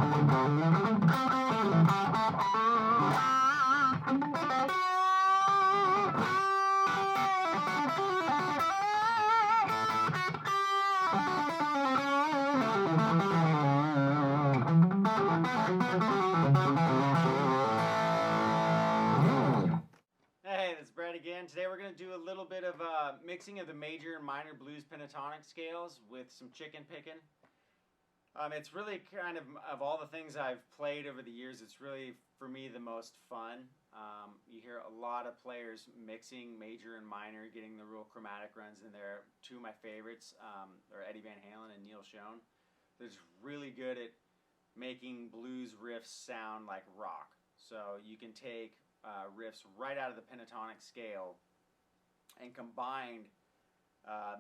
Hey, it's Brad again. Today we're going to do a little bit of mixing of the major and minor blues pentatonic scales with some chicken picking. It's really kind of all the things I've played over the years, it's really, for me, the most fun. You hear a lot of players mixing major and minor, getting the real chromatic runs in there. Two of my favorites are Eddie Van Halen and Neil Schon. They're just really good at making blues riffs sound like rock. So you can take riffs right out of the pentatonic scale and combine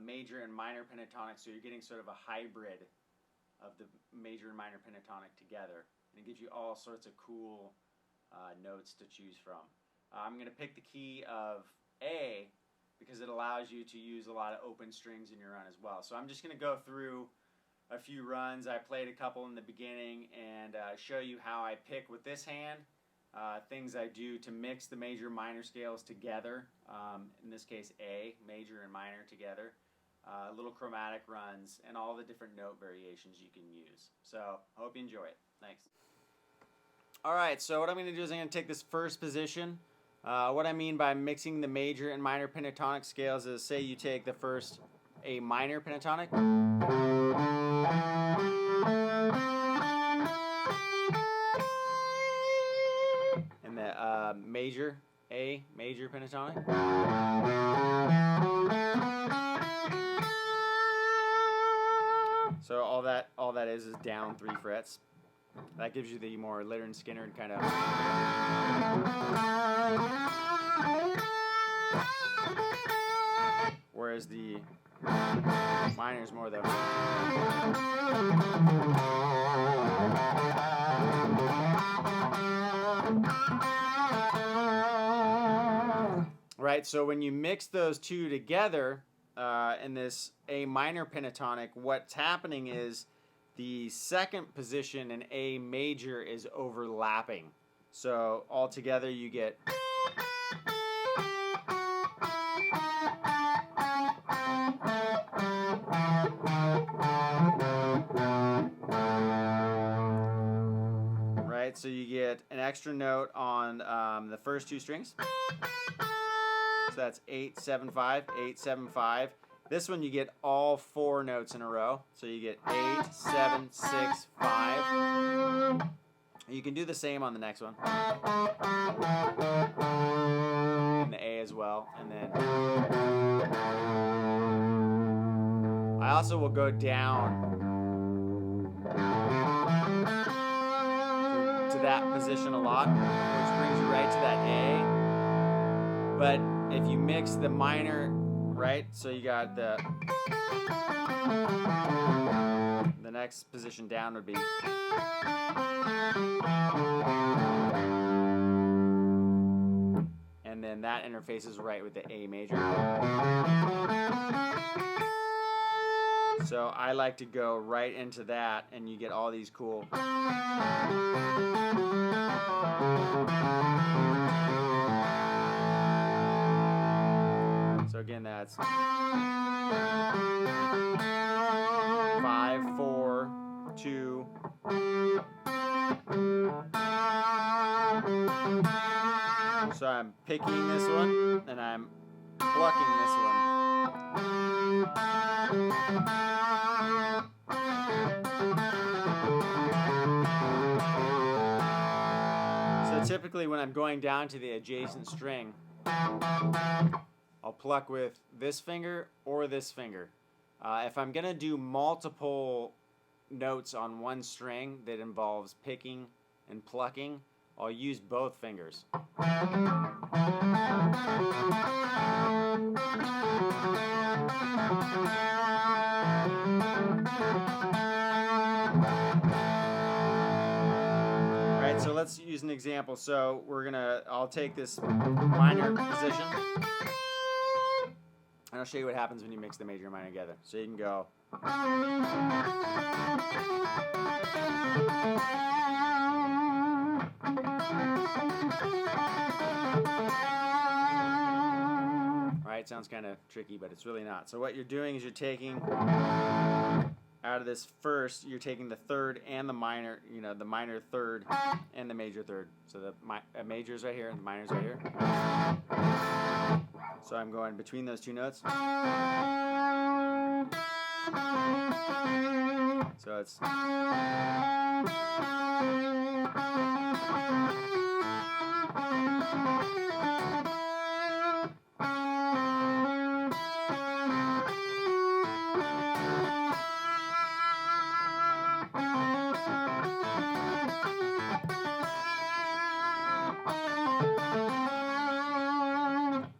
major and minor pentatonic, so you're getting sort of a hybrid of the major and minor pentatonic together, and it gives you all sorts of cool notes to choose from. I'm going to pick the key of A because it allows you to use a lot of open strings in your run as well. So I'm just going to go through a few runs. I played a couple in the beginning and show you how I pick with this hand, things I do to mix the major and minor scales together, in this case A, major and minor together, little chromatic runs, and all the different note variations you can use. So, hope you enjoy it. Thanks. Alright, so what I'm going to do is I'm going to take this first position. What I mean by mixing the major and minor pentatonic scales is, say you take the first A minor pentatonic, and the major A major pentatonic, so all that is down 3 frets. That gives you the more Leonard Skinner kind of. Whereas the minor is more the. Right, so when you mix those two together in this A minor pentatonic, what's happening is the second position in A major is overlapping. So altogether you get. Right, so you get an extra note on the first two strings. So that's 8, 7, 5, 8, 7, 5. This one you get all 4 notes in a row. So you get 8, 7, 6, 5. You can do the same on the next one. And the A as well. And then I also will go down to that position a lot, which brings you right to that A. But if you mix the minor, right, so you got the next position down would be, and then that interfaces right with the A major. So I like to go right into that, and you get all these cool. So again, that's 5, 4, 2. So I'm picking this one, and I'm plucking this one. So typically when I'm going down to the adjacent string, I'll pluck with this finger or this finger. If I'm going to do multiple notes on one string that involves picking and plucking, I'll use both fingers. Alright, so let's use an example. So I'll take this minor position, And I'll show you what happens when you mix the major and minor together. So you can go. Alright, sounds kind of tricky, but it's really not. So what you're doing is you're taking, out of this first, you're taking the third and the minor, the minor third and the major third. So the major is right here and the minor is right here. So I'm going between those two notes. So it's.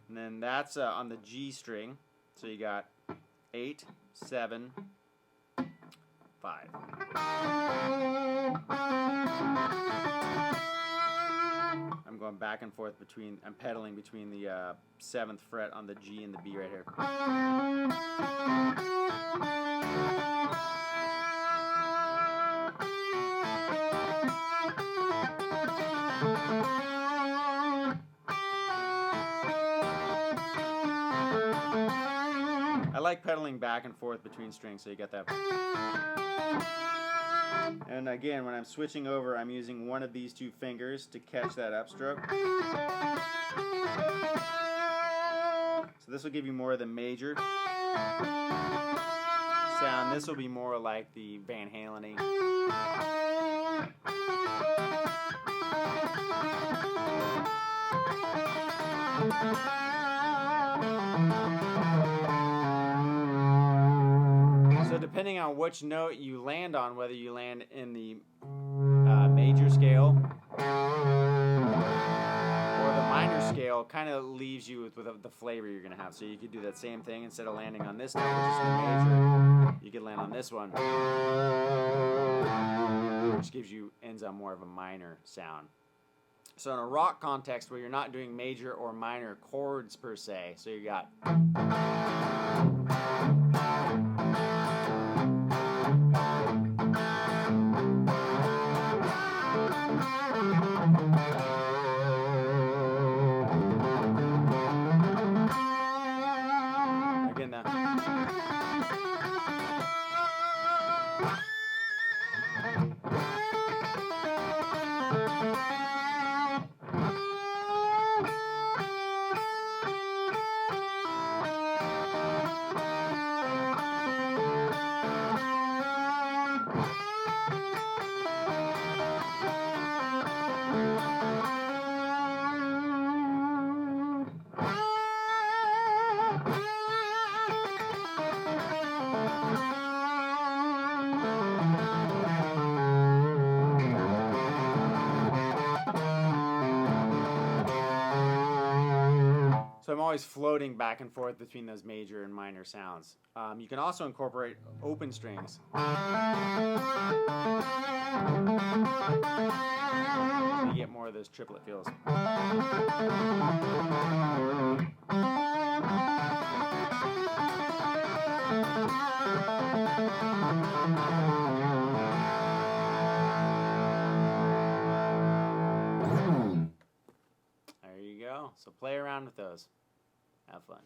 And then that's on the G string. So you got 8, 7, 5. I'm going back and forth between, I'm pedaling between the 7th fret on the G and the B right here. I like pedaling back and forth between strings, so you get that. And again, when I'm switching over, I'm using one of these two fingers to catch that upstroke. So this will give you more of the major sound. This will be more like the Van Halen-y. So depending on which note you land on, whether you land in the major scale or the minor scale, kind of leaves you with the flavor you're going to have. So you could do that same thing. Instead of landing on this note, which is the major, you could land on this one, which ends on more of a minor sound. So in a rock context where you're not doing major or minor chords per se, so you got. Again, that. So I'm always floating back and forth between those major and minor sounds. You can also incorporate open strings. So you get more of those triplet feels. There you go. So play around with those. Have fun.